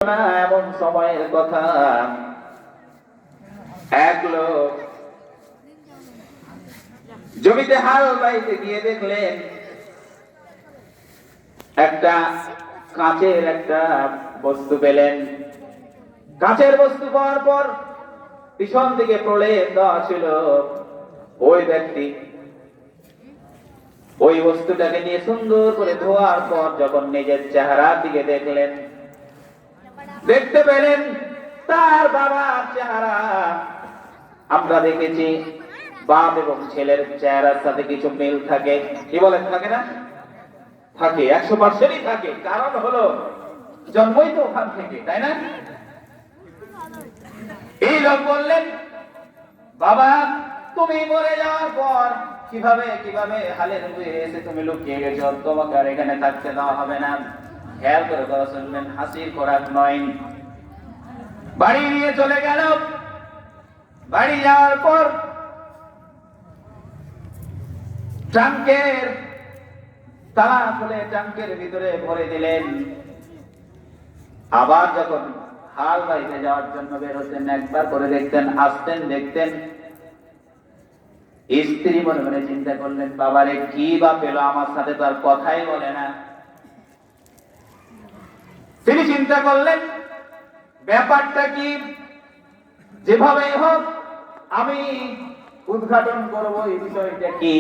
ঘটনা, এমন সময়ের কথা, এক লোক জমিতে হাল বাইতে গিয়ে দেখলেন একটা কাঁচের একটা বস্তু পেলেন। কাঁচের বস্তু পাওয়ার পর পিছন দিকে প্রলেপ দেওয়া ছিল। ওই ব্যক্তি ওই বস্তুটাকে নিয়ে সুন্দর করে ধোয়ার পর যখন নিজের চেহারার দিকে দেখলেন, দেখতে পেলেন তার বাবার চেহারা। আমরা দেখেছি বাপ এবং ছেলের চেহারার সাথে কিছু মিল থাকে, কি বলেন, থাকে না? থাকে, 100%ই থাকে। কারণ হলো জন্মই তো ওখান থেকে, তাই না? এই লোক বললেন, বাবা তুমি মরে যাওয়ার পর কিভাবে কিভাবে হালের হয়ে এসে তুমি লুকিয়ে গেছো, তোমাকে আর এখানে থাকতে দেওয়া হবে না। খেয়াল করে কথা শুনবেন, হাসির খোরাক নয়। বাড়ি নিয়ে চলে গেল। বাড়ি যাওয়ার পর ট্রাঙ্কের তালা খুলে ট্রাঙ্কের ভিতরে ভরে দিলেন। আবার যখন হাল বাইতে যাওয়ার জন্য বের হতেন, একবার করে দেখতেন, আসতেন, দেখতেন স্ত্রী মনে মনে চিন্তা করলেন, বাবারে কি বা পেল, আমার সাথে তো আর কথাই বলে না। তিনি চিন্তা করলেন ব্যাপারটা কি, যেভাবে হোক আমি উদ্ঘাটন করব এই বিষয়টা কি।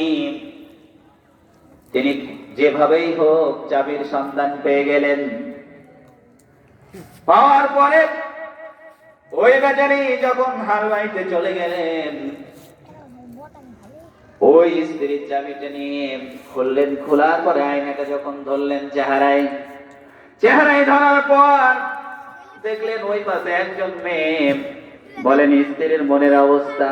তিনি যেভাবেই হোক চাবির সন্ধান পেয়ে গেলেন। পাওয়ার পরে ওই বেচারি যখন হাল বাইতে চলে গেলেন, ওই স্ত্রীর চাবিটা নিয়ে খুললেন। খোলার পরে আয়নাটা যখন ধরলেন চেহারায় ধরার পর দেখলেন ওই পাশে একজন মেয়ে। বলেন স্ত্রীর মনের অবস্থা,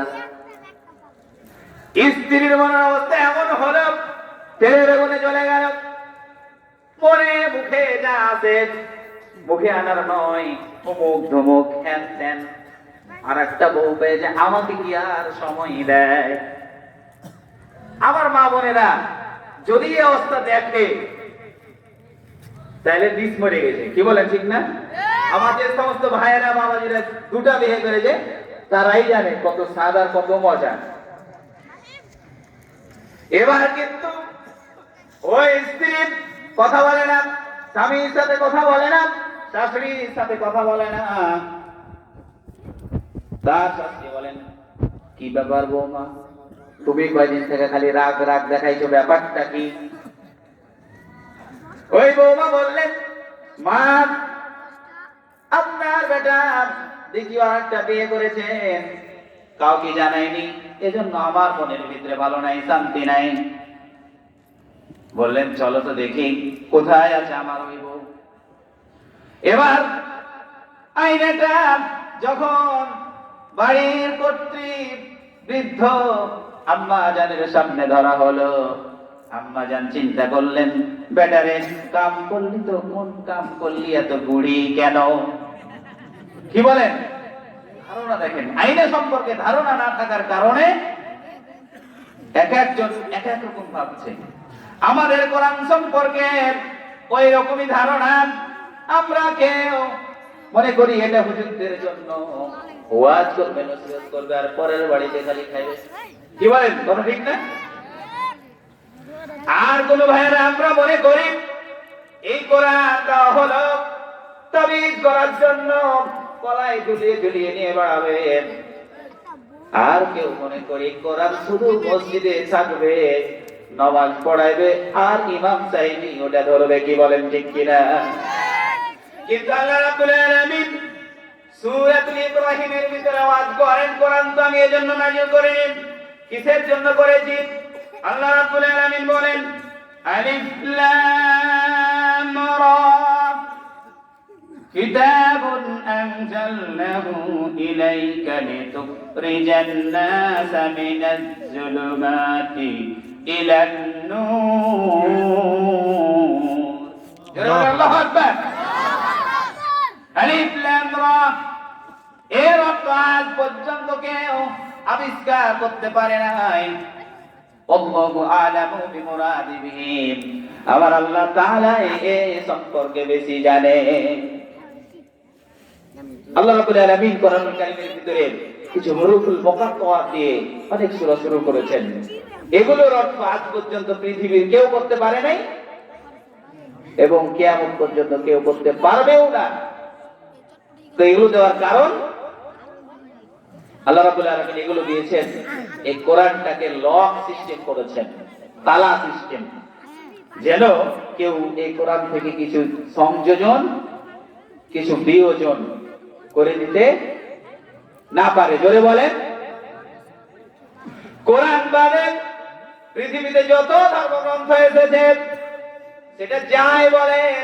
স্ত্রীর মনের অবস্থা এমন হলো, তেলের আগুনে চলে গেল। মনে মুখে যা আছে মুখে আনার নয়, অমুক ধমুক হ্যান ত্যান। আর একটা বউ পেয়েছে, আমাকে কি আর সময় দেয়? আমার মা বোনেরা যদি এই অবস্থা দেখে তাহলে বিষ মরে গেছে, কি বলেন, ঠিক না? আমাদের সমস্ত ভাইয়েরা বাবাজিরা দুটা বিয়ে করেছে, তারাই জানে কত স্বাদ আর কত মজা। এবার কিন্তু ওই স্ত্রী কথা বলে না, স্বামীর সাথে কথা বলে না, শাশুড়ির সাথে কথা বলে না। তার শাশুড়ি বলেন, কি ব্যাপার বৌমা, তুমি কয়দিন থেকে খালি রাগ রাগ দেখাইছো, ব্যাপারটা কি? ওই বৌমা বললেন, মা আপনার বেটা দ্বিতীয় আরেকটা বিয়ে করেছেন, কাউকে জানায়নি, এজন্য আমার মনের ভিতরে ভালো নাই, শান্তি নাই। বললেন চলো তো দেখি কোথায় আছে আমার ওই বউ। এবার আয়নাটা যখন বাড়ির কর্তৃক বৃদ্ধ আম্মা জানের সামনে ধরা হলো, আম্মা জান চিন্তা করলেন, বেটারে কাম করলি তো, কোন কাম করলি, এত বুড়ি কেন? কি বলেন? ধারণা দেখেন, আইনে সম্পর্কে ধারণা না থাকার কারণে এক একজন এক এক রকম ভাবছে। আমাদের কোরআন সম্পর্কে ওই রকমই ধারণা। আমরা কেউ মনে করি এটা হুজুরদের জন্য, ওয়াজ করবে, নসিহত করবে, আর পরের বাড়িতে খালি খাইবে, কি বলেন, কথা ঠিক না? আর কোন ভাইয়েরা আমরা মনে করি এই কোরআনটা হলো তাবিজ করার জন্য, গলায় ঝুলিয়ে ঝুলিয়ে নিয়ে বেড়াবে। আর কেউ মনে করি কোরআন শুধু মসজিদে থাকবে, নামাজ পড়াইবে, আর ইমাম সাহেবই ওটা ধরবে, কি বলেন, ঠিক কিনা? কিন্তু আল্লাহ রাব্বুল আলামিন সূরাতুল ইব্রাহিমের ভিতরে ওয়াজ করেন, কোরআন তো আমি এজন্য নাযিল করিনি, কিসের জন্য করেছি? আল্লাহ রাব্বুল আলামিন বলেন, আলিফ লাম রা কিতাবুন আনজালনাহু ইলাইকা লিতুখরিজান নাসা মিনাজ যুলুমাতি ইলান নূর। আল্লাহু আকবার। আলিফ লাম রা, এর অর্থ আজ পর্যন্ত কেউ আবিষ্কার করতে পারে নাই। আল্লাহু আ'লামু বিমুরাদিহি, আমার আল্লাহ তাআলা এই সম্পর্কে বেশি জানে। আল্লাহ রাব্বুল আলামিন কোরআনুল কারীমের ভিতরে কিছু হুরুফুল মুকাত্তাআত দিয়ে অনেক সূরা শুরু করেছেন। এগুলোর অর্থ আজ পর্যন্ত পৃথিবীর কেউ করতে পারে নাই এবং কিয়ামত পর্যন্ত কেউ করতে পারবেও না। তো এগুলো দেওয়ার কারণ আল্লাহ রাব্বুল আলামিন এগুলো দিয়েছেন, এই কোরআনটাকে লক সিস্টেম করেছেন, তালা সিস্টেম, যেন কেউ এই কোরআন থেকে কিছু সংযোজন, কিছু বিয়োজন করে দিতে না পারে। জোরে বলেন। কোরআন বাদে পৃথিবীতে যত ধর্মগ্রন্থ এসেছে, সেটা যাই বলেন,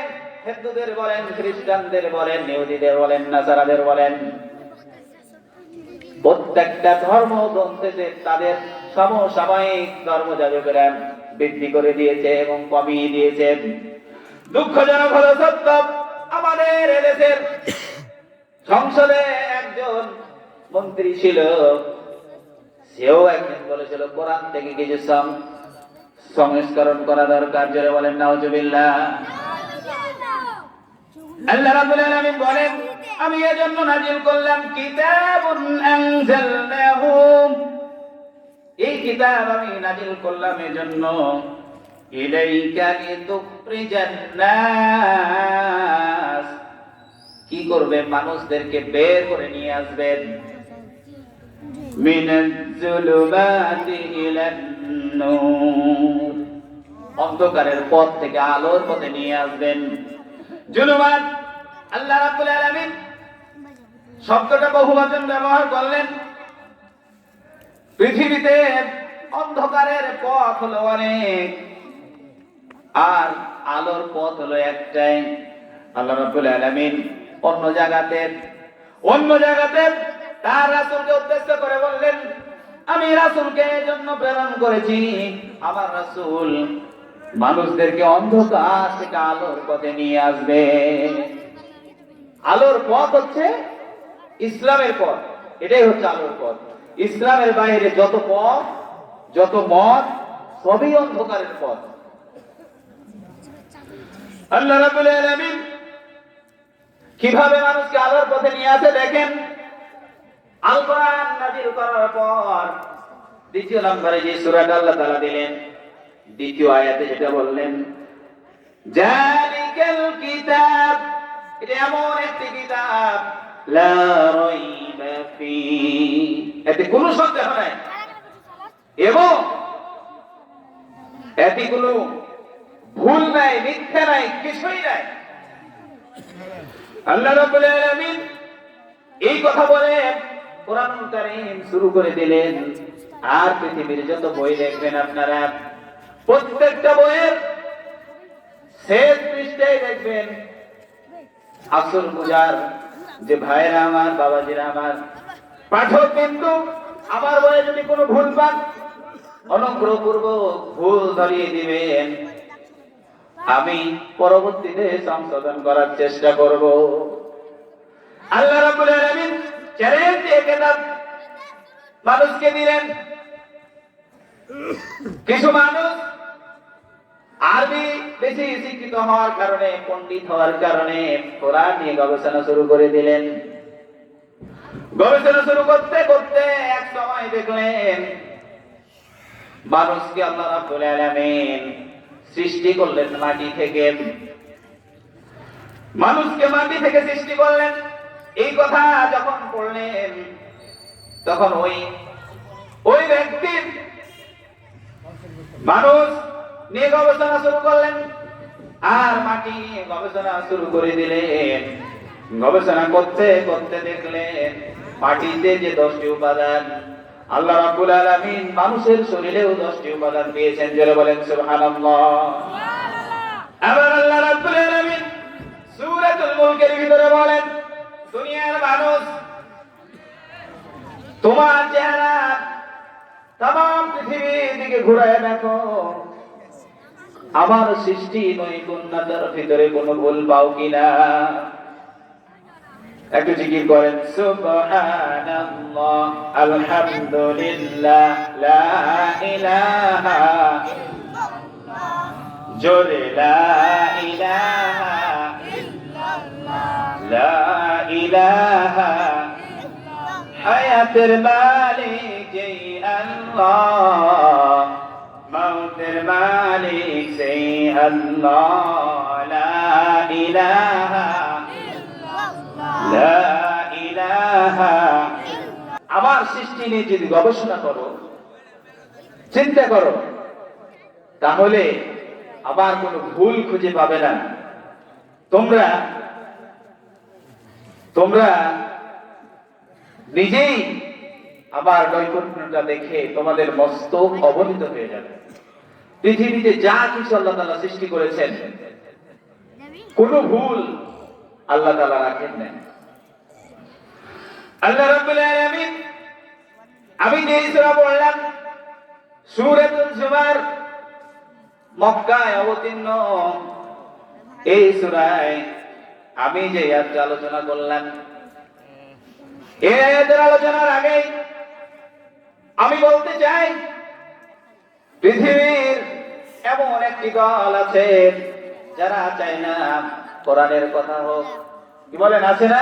হিন্দুদের বলেন, খ্রিস্টানদের বলেন, ইহুদিদের বলেন, নাসারাদের বলেন, প্রত্যেকটা ধর্মগ্রন্থে তাদের সমসাময়িক ধর্মযাজকেরা বৃদ্ধি করে দিয়েছে এবং কমিয়ে দিয়েছে। দুঃখজনক হলো সত্য, আমাদের দেশের সংসদে একজন মন্ত্রী ছিল, সেও একদিন বলেছিল কোরআন থেকে কিছু সংস্করণ করা দরকার। জোরে বলেন নাউজুবিল্লাহ। আল্লাহ রাব্বুল আলামিন বলেন, আমি এজন্য নাজিল করলাম কিতাবুন আনজালনাহু, এই কিতাব আমি নাজিল করলাম এজন্য, ইলাইকা লিতুখরিজান নাস, কি করবে, মানুষদেরকে বের করে নিয়ে আসবেন, মিনাজ যুলুমাতি ইলান নূর, অন্ধকারের পথ থেকে আলোর পথে নিয়ে আসবেন। জুলুমাত, আল্লাহ রাব্বুল আলামিন শব্দটা বহুবচন ব্যবহার করলেন। পৃথিবীতে অন্ধকারের পথ হলো অনেক, আর আলোর পথ হলো একটাই। আল্লাহ রাব্বুল আলামিন অন্য জায়গাতে তার রাসূলকে উদ্দেশ্য করে বললেন, আমি রাসূলকে এজন্য প্রেরণ করেছি, আমার রাসূল মানুষদেরকে অন্ধকার থেকে আলোর পথে নিয়ে আসবে। আলোর পথ হচ্ছে ইসলামের পথ, এটাই হচ্ছে আলোর পথ। ইসলামের বাইরে যত পথ, যত মত, সবই অন্ধকারের পথ। আল্লাহ রাব্বুল আলামিন কিভাবে মানুষকে আলোর পথে নিয়ে আসে দেখেন। আল কোরআন নাযিল করার পর দ্বিতীয় নম্বরে যে সূরাটা আল্লাহ তাআলা দিলেন, দ্বিতীয় আয়াতে যেটা বললেন, জালিকাল কিতাব, এটা এমন একটি কিতাব, লা রাইবা ফি, এতে কোনো সন্দেহ নাই এবং এতে কোনো ভুল নাই, মিথ্যা নাই, কিছুই নাই। আল্লাহ রাব্বুল আলামিন এই কথা বলে কোরআনুল কারীম শুরু করে দিলেন। আর পৃথিবীর যত বই দেখবেন আপনারা, প্রত্যেকটা বইয়ের শেষ পৃষ্ঠায় দেখবেন আসল বুঝার যে ভাইরা আমার, বাবাজিরা আমার, পাঠক কিন্তু আমার বইয়ে যদি কোনো ভুল পান, অনুগ্রহপূর্বক ভুল ধরিয়ে দিবেন, আমি পরবর্তীতে সংশোধন করার চেষ্টা করব। আল্লাহ রাব্বুল আলামিন চ্যালেঞ্জ দিয়ে কিতাব মানুষকে দিলেন। কিছু মানুষ আরবি বেশি শিক্ষিত হওয়ার কারণে, পণ্ডিত হওয়ার কারণে কোরআন নিয়ে গবেষণা শুরু করে দিলেন। গবেষণা শুরু করতে করতে এক সময় দেখলেন মানুষকে আল্লাহ রাব্বুল আলামিন সৃষ্টি করলেন মাটি থেকে। মানুষকে মাটি থেকে সৃষ্টি করলেন, এই কথা যখন পড়লেন তখন ওই ব্যক্তির মানুষ নিয়ে গবেষণা শুরু করলেন আর মাটি নিয়ে গবেষণা শুরু করে দিলেন। গবেষণা করতে করতে দেখলেন মাটিতে যে 10টি উপাদান, আল্লাহ রাব্বুল আলামিন মানুষের শরীরেও 10টি উপাদান দিয়েছেন। যারা বলেন সুবহানাল্লাহ। আবার আল্লাহ রাব্বুল আলামিন সূরাতুল মুলকের ভিতরে বলেন, দুনিয়ার মানুষ, তোমার চেহারা তাম পৃথিবীর দিকে ঘুরায় দেখো, আমার সৃষ্টি নৈপুণ্যতার ভিতরে কোনো ভুল পাও কিনা। একটু জিকির করেন, সুবহানাল্লাহ, আলহামদুলিল্লাহ, লা ইলাহা ইল্লাল্লাহ, জোরে লা ইলাহা ইল্লাল্লাহ, লা ইলাহা হায়াতের মালিক যেই আল্লাহ, মৌতের মালিক সেই আল্লাহ। লা ইলাহা, লা ইলাহা। আমার সৃষ্টি নিয়ে যদি গবেষণা করো, চিন্তা করো, তাহলে আবার কোনো ভুল খুঁজে পাবে না। তোমরা তোমরা নিজেই আবার নৈপুণ্যটা দেখে তোমাদের মস্তক অবনীত হয়ে যাবে। পৃথিবীতে যা কিছু আল্লাহ তাআলা সৃষ্টি করেছেন, কোনো ভুল আল্লাহ তাআলা রাখেন না। আল্লাহ রাব্বুল আলামিন, আমি যে সূরা পড়লাম সূরাতুল জুমার, মক্কায় অবতীর্ণ এই সূরায় আমি যে আয়াত আলোচনা করলাম, এই আয়াতের আলোচনার আগে আমি বলতে চাই, পৃথিবীর এমন একটি দল আছে যারা চায় না কোরআনের কথা হোক। কি বলেন, আছে না?